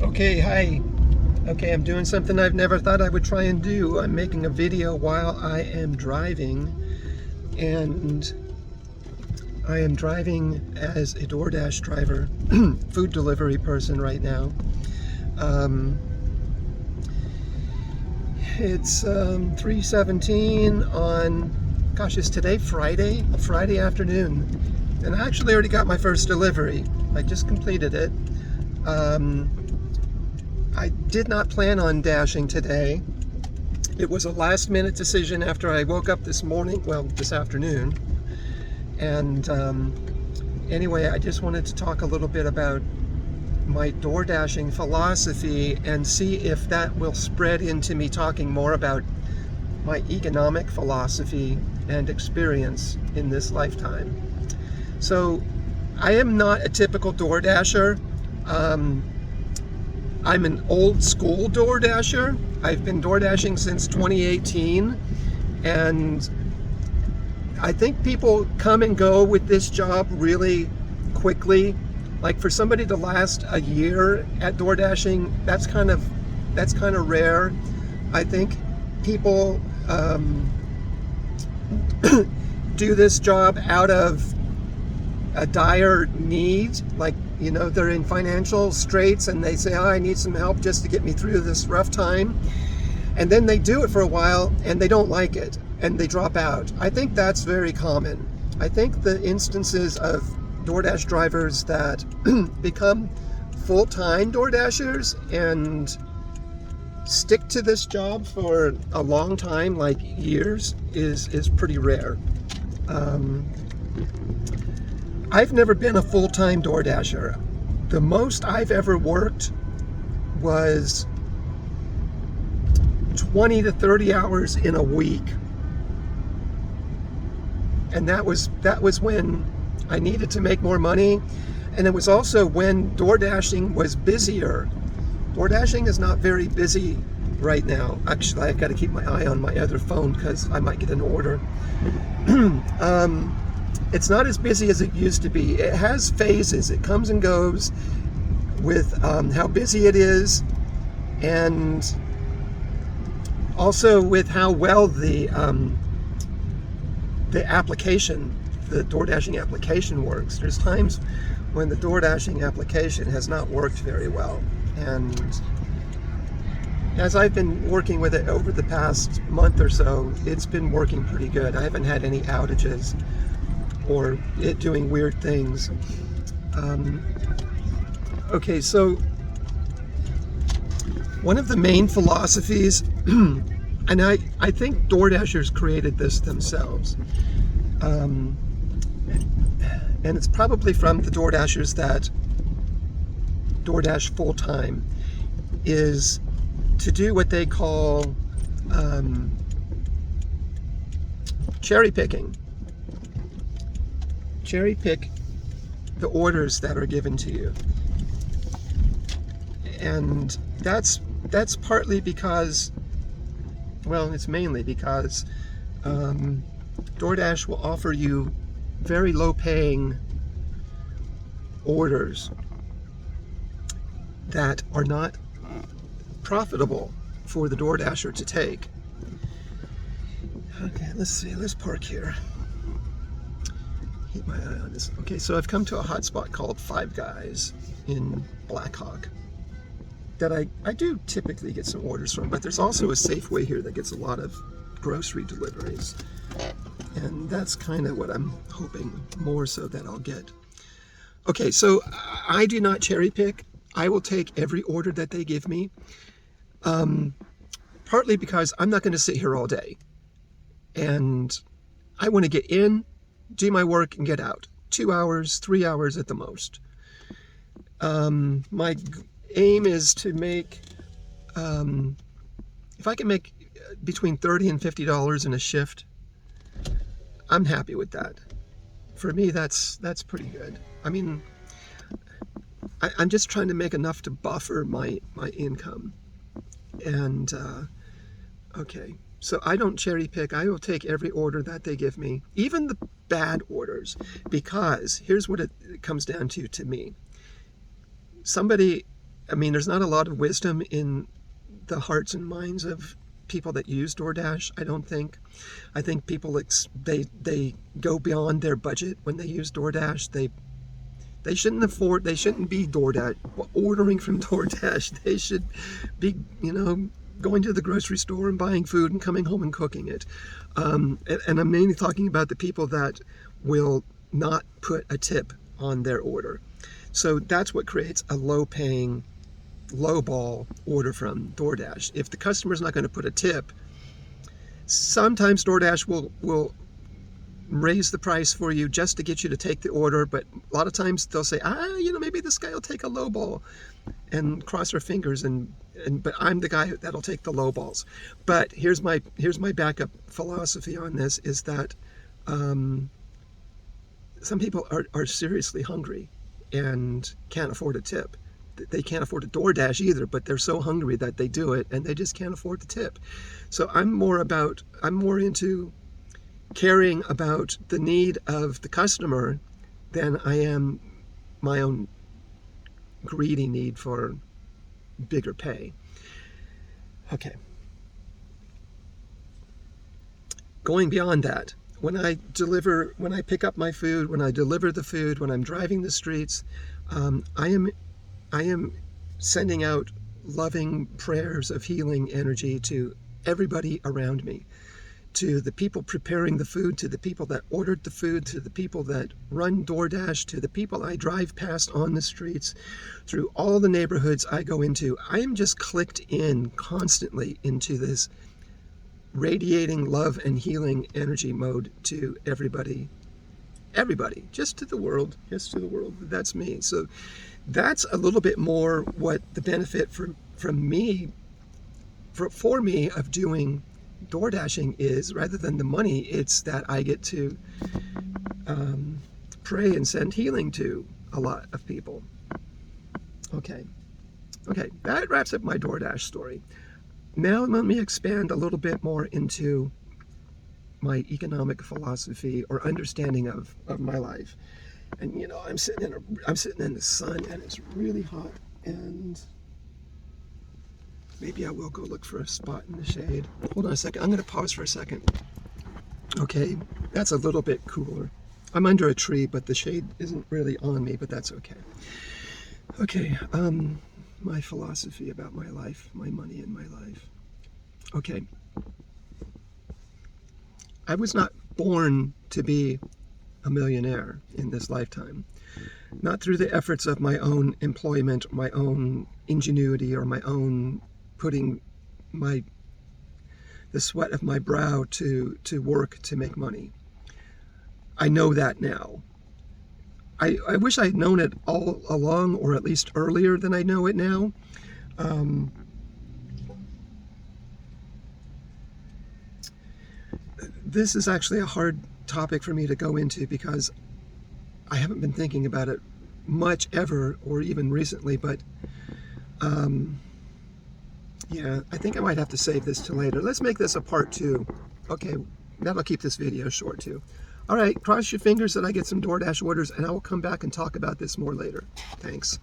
Okay, hi. Okay, I'm doing something I've never thought I would try and do. I'm making a video while I am driving, and I am driving as a DoorDash driver, food delivery person right now. Um, it's 3:17 on, gosh, is today Friday? Friday afternoon. And I actually already got my first delivery. I just completed it. Um, I did not plan on dashing today. It was a last minute decision after I woke up this morning, well, this afternoon. And anyway, I just wanted to talk a little bit about my door dashing philosophy and see if that will spread into me talking more about my economic philosophy and experience in this lifetime. So I am not a typical door dasher. I'm an old school door dasher. I've been door dashing since 2018, and I think people come and go with this job really quickly. Like for somebody to last a year at door dashing, that's kind of rare. I think people do this job out of a dire need, like, you know, they're in financial straits and they say, oh, I need some help just to get me through this rough time. And then they do it for a while and they don't like it and they drop out. I think that's very common. I think the instances of DoorDash drivers that become full-time DoorDashers and stick to this job for a long time, like years, is pretty rare. I've never been a full-time door dasher. The most I've ever worked was 20 to 30 hours in a week. And that was when I needed to make more money. And it was also when door dashing was busier. Door dashing is not very busy right now. Actually, I've got to keep my eye on my other phone because I might get an order. It's not as busy as it used to be. It has phases. It comes and goes with how busy it is, and also with how well the application, the door dashing application works. There's times when the door dashing application has not worked very well, and as I've been working with it over the past month or so, it's been working pretty good. I haven't had any outages or it doing weird things. Okay, so one of the main philosophies, and I think DoorDashers created this themselves, and it's probably from the DoorDashers that DoorDash full-time, is to do what they call cherry picking. Cherry pick the orders that are given to you. And that's partly because, well, it's mainly because DoorDash will offer you very low-paying orders that are not profitable for the DoorDasher to take. Okay, let's see, let's park here. Keep my eye on this. Okay, so I've come to a hotspot called Five Guys in Blackhawk that I do typically get some orders from, but there's also a Safeway here that gets a lot of grocery deliveries, and that's kind of what I'm hoping more so that I'll get. Okay, so I do not cherry pick. I will take every order that they give me, partly because I'm not going to sit here all day, and I want to get in, do my work, and get out. 2 hours, 3 hours at the most. My aim is to make, if I can make between $30 and $50 in a shift, I'm happy with that. For me, that's pretty good. I mean, I'm just trying to make enough to buffer my income. And, okay. So I don't cherry pick. I will take every order that they give me, even the bad orders, because here's what it comes down to me. Somebody I mean, there's not a lot of wisdom in the hearts and minds of people that use DoorDash. I don't think. I think people they go beyond their budget when they use DoorDash. They shouldn't afford. They shouldn't be DoorDash ordering from DoorDash. They should be, going to the grocery store and buying food and coming home and cooking it. And I'm mainly talking about the people that will not put a tip on their order. So that's what creates a low-paying, low-ball order from DoorDash. If the customer's not going to put a tip, sometimes DoorDash will raise the price for you just to get you to take the order, but a lot of times they'll say, maybe this guy will take a low ball, and cross our fingers, but I'm the guy that'll take the low balls. But here's my backup philosophy on this, is that some people are seriously hungry and can't afford a tip. They can't afford a DoorDash either, but they're so hungry that they do it and they just can't afford the tip. So I'm more into caring about the need of the customer than I am my own greedy need for bigger pay. Okay. Going beyond that, when I pick up my food, when I deliver the food, when I'm driving the streets, I am sending out loving prayers of healing energy to everybody around me, to the people preparing the food, to the people that ordered the food, to the people that run DoorDash, to the people I drive past on the streets, through all the neighborhoods I go into. I am just clicked in constantly into this radiating love and healing energy mode to everybody, just to the world. That's me. So that's a little bit more what the benefit for me of doing DoorDashing is, rather than the money. It's that I get to pray and send healing to a lot of people. Okay, that wraps up my DoorDash story. Now let me expand a little bit more into my economic philosophy or understanding of my life. And I'm sitting in the sun and it's really hot, and maybe I will go look for a spot in the shade. Hold on a second. I'm going to pause for a second. Okay, that's a little bit cooler. I'm under a tree, but the shade isn't really on me, but that's okay. Okay, my philosophy about my life, my money in my life. Okay. I was not born to be a millionaire in this lifetime. Not through the efforts of my own employment, my own ingenuity, or my own putting the sweat of my brow to work to make money. I know that now. I wish I'd known it all along, or at least earlier than I know it now. This is actually a hard topic for me to go into because I haven't been thinking about it much ever, or even recently, but yeah, I think I might have to save this till later. Let's make this a part 2. Okay, that'll keep this video short too. All right, cross your fingers that I get some DoorDash orders, and I will come back and talk about this more later. Thanks.